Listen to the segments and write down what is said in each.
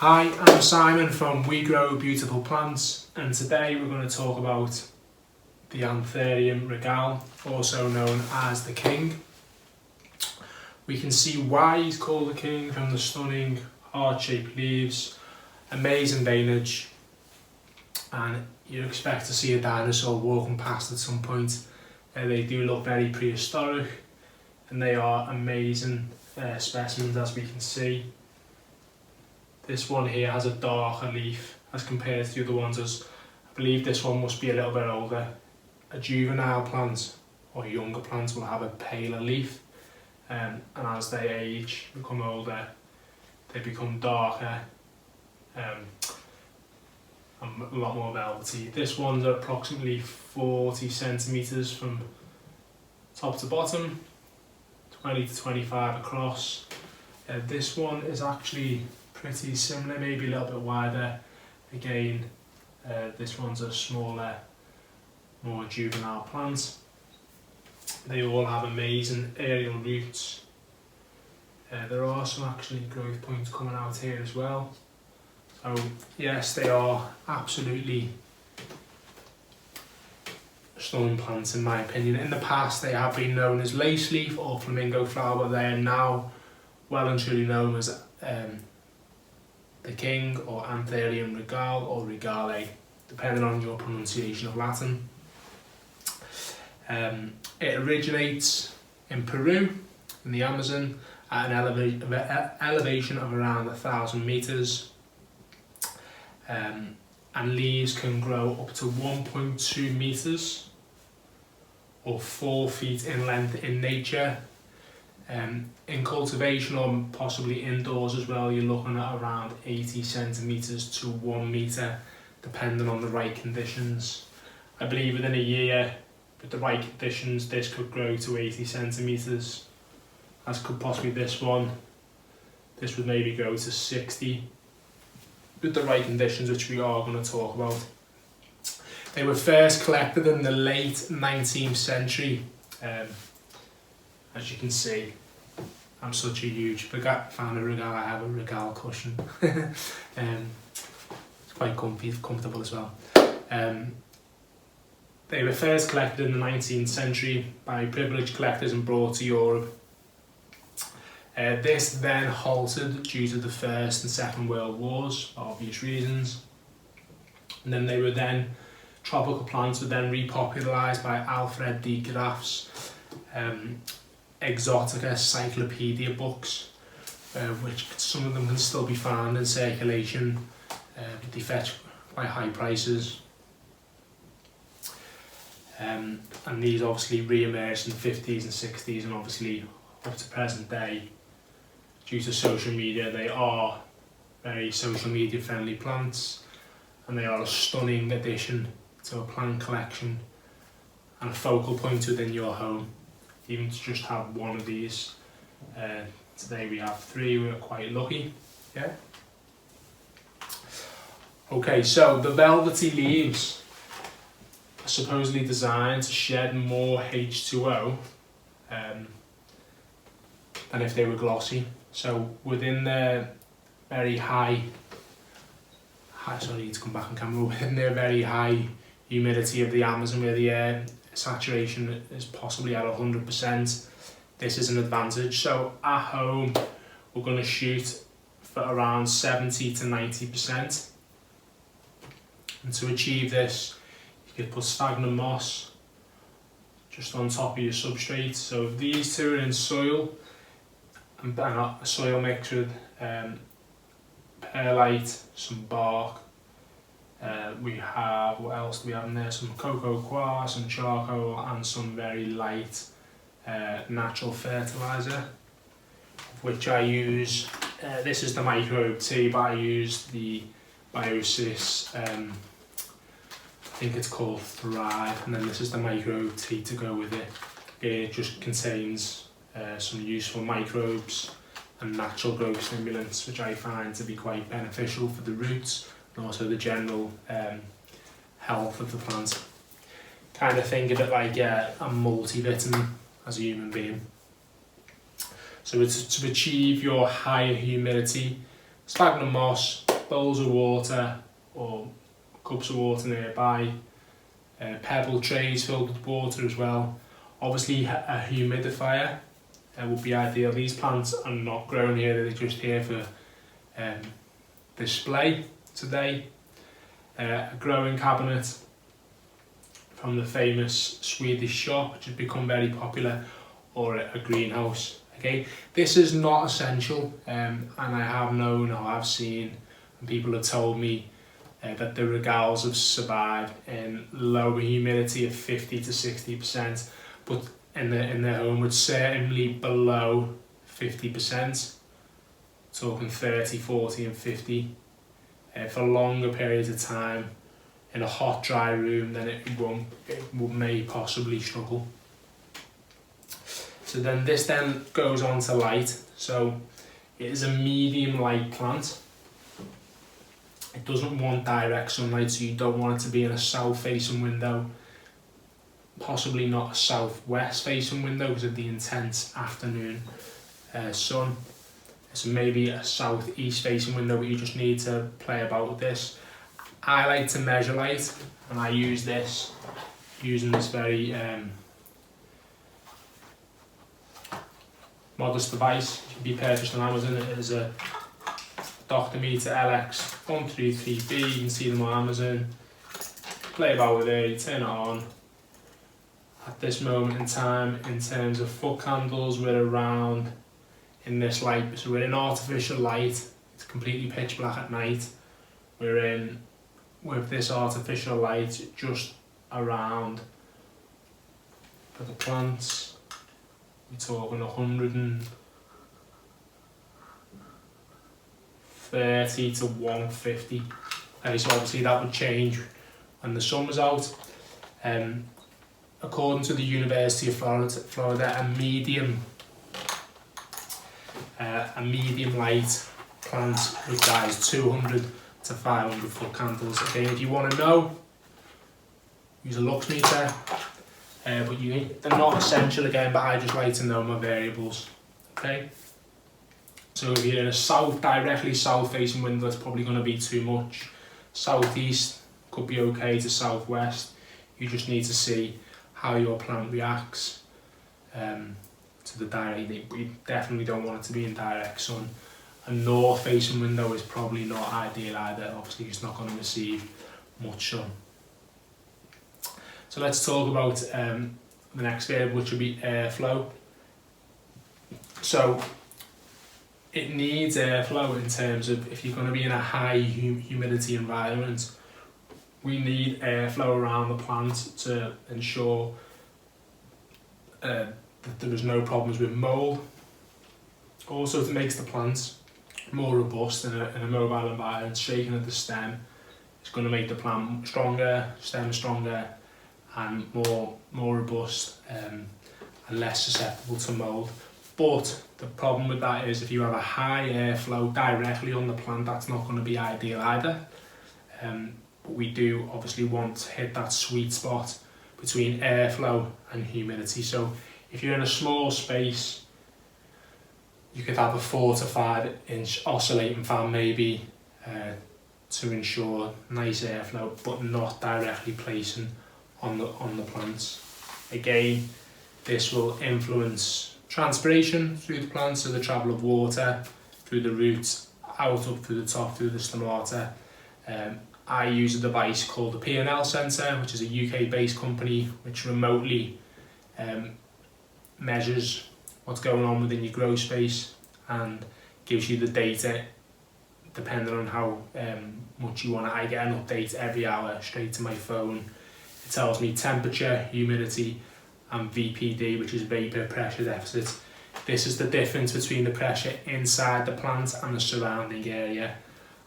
Hi, I'm Simon from We Grow Beautiful Plants, and today we're going to talk about the Anthurium Regale, also known as the King. We can see why he's called the King from the stunning heart-shaped leaves, amazing veinage, and you'd expect to see a dinosaur walking past at some point. They do look very prehistoric, and they are amazing specimens, as we can see. This one here has a darker leaf as compared to the other ones, as I believe this one must be a little bit older. A juvenile plant or younger plants will have a paler leaf, and as they age, become older, they become darker and a lot more velvety. This one's approximately 40 centimetres from top to bottom, 20 to 25 across. This one is actually pretty similar, maybe a little bit wider. Again, this one's a smaller, more juvenile plant. They all have amazing aerial roots. There are some actually growth points coming out here as well. So yes, they are absolutely stunning plants in my opinion. In the past they have been known as lace leaf or flamingo flower, but they are now well and truly known as the King or Anthurium Regale or Regale, depending on your pronunciation of Latin. It originates in Peru, in the Amazon, at an elevation of around 1,000 meters, and leaves can grow up to 1.2 meters or 4 feet in length in nature. In cultivation or possibly indoors as well, you're looking at around 80 centimetres to 1 metre, depending on the right conditions. I believe within a year, with the right conditions, this could grow to 80 centimetres, as could possibly this one. This would maybe go to 60, with the right conditions, which we are going to talk about. They were first collected in the late 19th century. As you can see, I'm such a huge fan of Regale. I have a Regale cushion. It's quite comfortable as well. They were first collected in the 19th century by privileged collectors and brought to Europe. This then halted due to the First and Second World Wars, for obvious reasons. And then tropical plants were then repopularised by Alfred de Graaf's Exotica Cyclopedia books, which some of them can still be found in circulation, but they fetch quite high prices. And these obviously re-emerged in the 50s and 60s, and obviously up to present day, due to social media, they are very social media friendly plants, and they are a stunning addition to a plant collection and a focal point within your home. Even to just have one of these. Today we have 3, we're quite lucky. Yeah. Okay, so the velvety leaves are supposedly designed to shed more H2O than if they were glossy. So within the very within the very high humidity of the Amazon, where the air saturation is possibly at 100%, this is an advantage. So at home we're going to shoot for around 70 to 90%, and to achieve this you could put sphagnum moss just on top of your substrate. So if these two are in soil, and a soil mixed with perlite, some bark, we have, what else do we have in there? Some cocoa coir, some charcoal, and some very light natural fertiliser, which I use. This is the microbe tea, but I use the Biosis, I think it's called Thrive, and then this is the microbe tea to go with it. It just contains some useful microbes and natural growth stimulants, which I find to be quite beneficial for the roots and also the general health of the plant. Kind of think of it like a multivitamin as a human being. So to achieve your higher humidity, sphagnum moss bowls of water or cups of water nearby, pebble trays filled with water as well. Obviously a humidifier would be ideal. These plants are not grown here, they're just here for display today. A growing cabinet from the famous Swedish shop, which has become very popular, or a greenhouse. Okay, this is not essential, and I have known, or I've seen, and people have told me that the regales have survived in lower humidity of 50 to 60%, but in their home would certainly below 50%, talking 30, 40 and 50, for longer periods of time in a hot, dry room, then it may possibly struggle. So then this then goes on to light. So it is a medium light plant. It doesn't want direct sunlight, so you don't want it to be in a south facing window, possibly not a southwest facing window because of the intense afternoon sun. So maybe a southeast facing window, but you just need to play about with this. I like to measure light, and I use this, using this very modest device. It can be purchased on Amazon. It is a Doctometer LX133B. You can see them on Amazon. Play about with it, you turn it on. At this moment in time, in terms of foot candles, we're around in this light. So we're in artificial light. It's completely pitch black at night. We're in, with this artificial light, just around, for the plants, we're talking 130 to 150. So obviously that would change when the sun was out. According to the University of Florida, a medium light plant requires 200 to 500 foot candles. Okay, if you want to know, use a lux meter, but they're not essential again, but I just like to know my variables. Okay, so if you're in a directly south facing window, it's probably going to be too much. Southeast could be okay to southwest. You just need to see how your plant reacts to the direct. We definitely don't want it to be in direct sun. A north facing window is probably not ideal either. Obviously it's not going to receive much sun. So let's talk about the next variable, which would be airflow. So it needs airflow in terms of, if you're going to be in a high humidity environment, we need airflow around the plant to ensure that there is no problems with mould. Also, it makes the plant more robust in a mobile environment. Shaking of the stem is going to make the plant stronger, stem stronger, and more robust, and less susceptible to mould. But the problem with that is, if you have a high airflow directly on the plant, that's not going to be ideal either. But we do obviously want to hit that sweet spot between airflow and humidity. So if you're in a small space, you could have a 4 to 5 inch oscillating fan maybe to ensure nice airflow, but not directly placing on the plants. Again, this will influence transpiration through the plants, so the travel of water through the roots, out up through the top, through the stomata. I use a device called the P&L sensor, which is a UK-based company which remotely measures what's going on within your grow space and gives you the data depending on how much you want it. I get an update every hour straight to my phone. It tells me temperature, humidity and VPD, which is vapor pressure deficit. This is the difference between the pressure inside the plant and the surrounding area,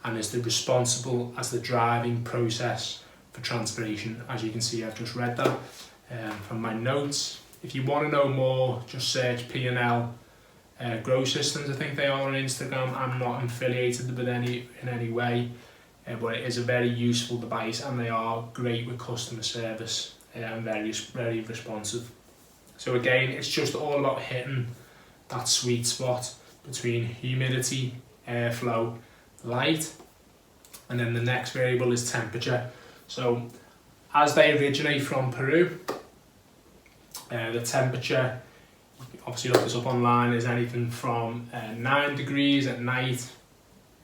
and is responsible as the driving process for transpiration. As you can see, I've just read that from my notes. If you want to know more, just search P&L Grow Systems, I think they are on Instagram. I'm not affiliated with in any way, but it is a very useful device, and they are great with customer service and very responsive. So again, it's just all about hitting that sweet spot between humidity, airflow, light, And then the next variable is temperature. So as they originate from Peru, the temperature, obviously look this up online, is anything from 9 degrees at night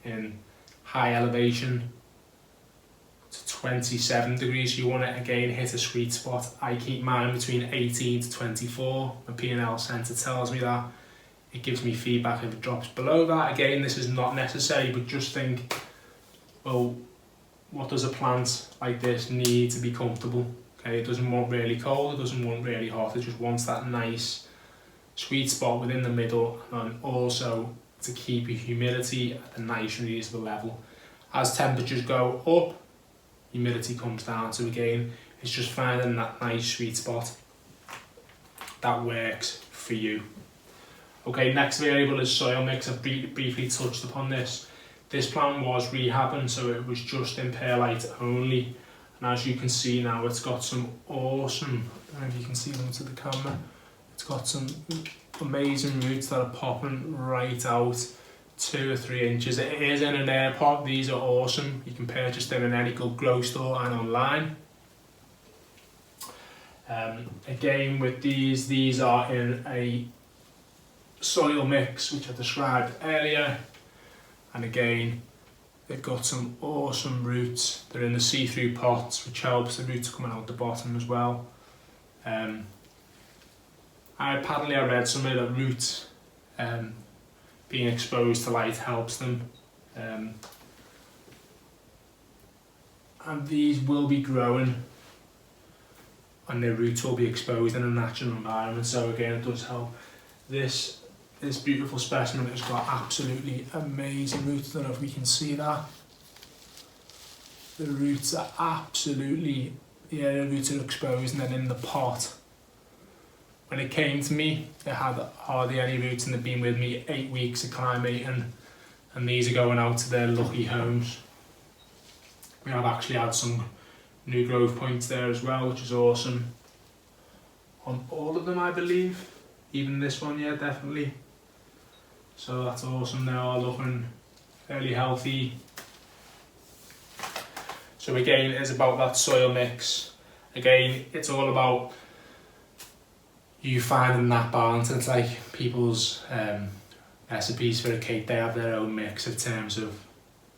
in high elevation to 27 degrees. You want to again hit a sweet spot. I keep mine between 18 to 24. My P&L sensor tells me that. It gives me feedback if it drops below that. Again, this is not necessary, but just think, well, what does a plant like this need to be comfortable? Okay, it doesn't want really cold, it doesn't want really hot, it just wants that nice sweet spot within the middle, and also to keep your humidity at a nice reasonable level. As temperatures go up, humidity comes down, so again, it's just finding that nice sweet spot that works for you. Okay, next variable is soil mix. I've briefly touched upon this. This plant was rehabbing, so it was just in perlite only. And as you can see now, it's got some awesome, I don't know if you can see them to the camera, it's got some amazing roots that are popping right out 2 or 3 inches. It is in an air pot. These are awesome. You can purchase them in any good grow store and online. Again, with these are in a soil mix which I described earlier, and again they've got some awesome roots. They're in the see-through pots, which helps the roots coming out the bottom as well. Apparently I read somewhere that roots being exposed to light helps them, and these will be growing and their roots will be exposed in a natural environment, so again it does help. This beautiful specimen has got absolutely amazing roots. I don't know if we can see that. The roots are absolutely, yeah, the roots are exposed, and then in the pot, when it came to me, it had hardly any roots and they've been with me 8 weeks acclimating, and these are going out to their lucky homes. We have actually had some new growth points there as well, which is awesome. On all of them, I believe. Even this one, yeah, definitely. So that's awesome. They are looking fairly healthy. So again, it's about that soil mix. Again, it's all about you finding that balance. It's like people's recipes for a cake. They have their own mix in terms of,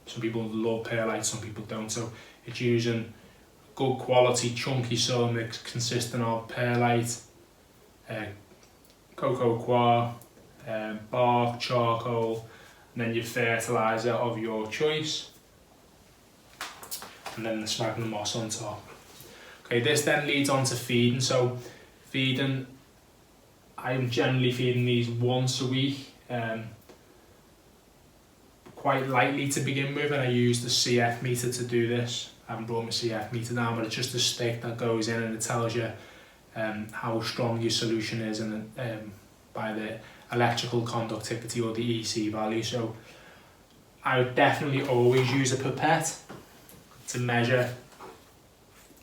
some people love perlite, some people don't. So it's using good quality chunky soil mix consisting of perlite, cocoa coir, bark, charcoal, and then your fertiliser of your choice, and then the sphagnum moss on top. Okay, this then leads on to feeding. So feeding, I'm generally feeding these once a week, quite lightly to begin with, and I use the CF meter to do this. I haven't brought my CF meter down, but it's just a stick that goes in and it tells you how strong your solution is, and by the electrical conductivity or the EC value. So I would definitely always use a pipette to measure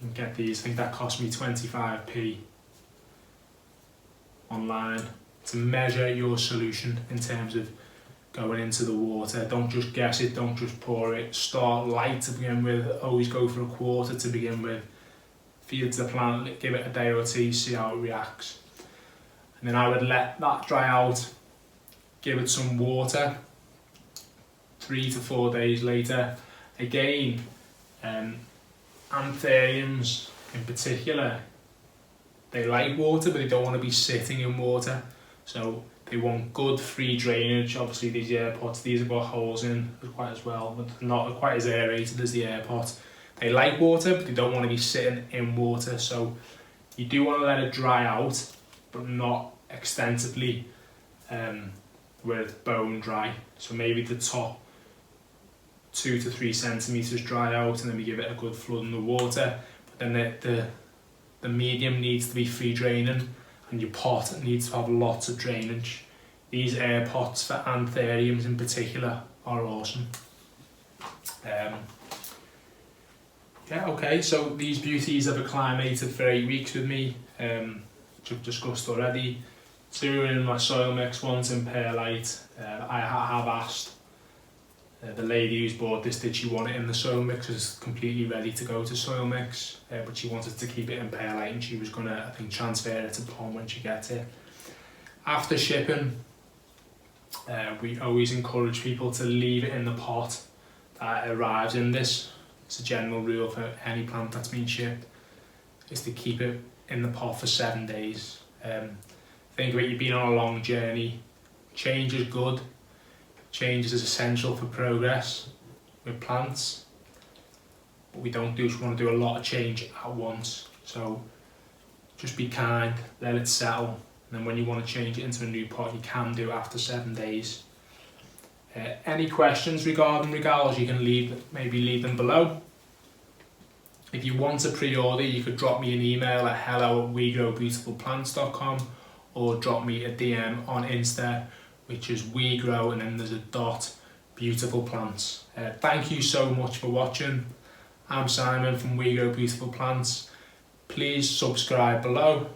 and get these. I think that cost me 25p online, to measure your solution in terms of going into the water. Don't just guess it, don't just pour it. Start light to begin with, always go for a quarter to begin with. Feed it to the plant, give it a day or two, see how it reacts. And then I would let that dry out, give it some water. 3 to 4 days later, again, anthuriums in particular, they like water, but they don't want to be sitting in water. So they want good free drainage. Obviously these air pots, these have got holes in quite as well, but not quite as aerated as the air pot. They like water, but they don't want to be sitting in water. So you do want to let it dry out, but not extensively, where it's bone dry. So maybe the top 2 to 3 centimeters dry out, and then we give it a good flood in the water. But then the medium needs to be free draining, and your pot needs to have lots of drainage. These air pots for anthuriums in particular are awesome. Yeah, okay, so these beauties have acclimated for 8 weeks with me, which I've discussed already. 2 in my soil mix, 1's in perlite. I have asked The lady who's bought this, did she want it in the soil mix? It was completely ready to go to soil mix, but she wanted to keep it in perlite, and she was going to, I think, transfer it to pond when she gets it. After shipping, we always encourage people to leave it in the pot that arrives in this. It's a general rule for any plant that's been shipped, is to keep it in the pot for 7 days. Think about you being on a long journey. Change is good. Change is essential for progress with plants. What we don't do is we want to do a lot of change at once. So just be kind, let it settle, and then when you want to change it into a new pot, you can do it after 7 days. Any questions regarding regales, you can maybe leave them below. If you want to pre-order, you could drop me an email at hello@wegrowbeautifulplants.com, or drop me a DM on Insta, which is wegrow and then there's a dot beautiful plants. Thank you so much for watching. I'm Simon from We Grow Beautiful Plants. Please subscribe below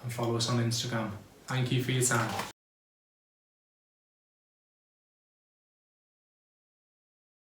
and follow us on Instagram. Thank you for your time.